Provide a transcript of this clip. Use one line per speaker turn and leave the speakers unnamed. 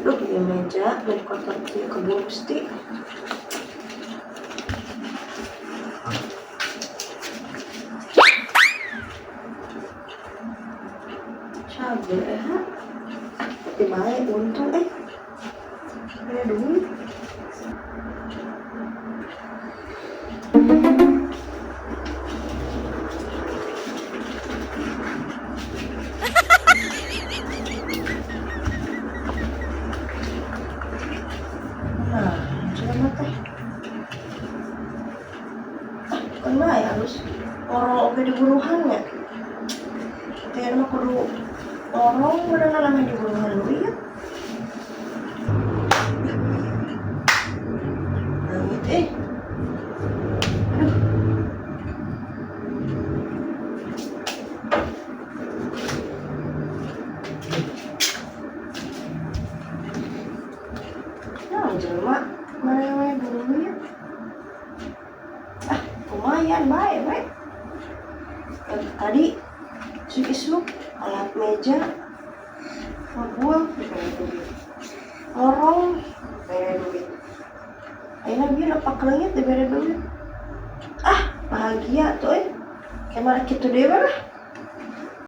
Duh, di meja, dari kotor ke Gusti. Cabe tapi baik untung ada duit. Nah, coba teh. Kena ya harus orang oke di buruhan ya. Kayak mah kudu orang udah ngalamin di buruhan dulu ya. Langit aduh. Nah, jelma mana yang main dulu ya. Lumayan baik. Tadi si Isnu alat meja ngebuang diberi duit, ngorong diberi duit, akhirnya dia lepak kelengit diberi duit. Bahagia tuh kayak malah gitu deh lah.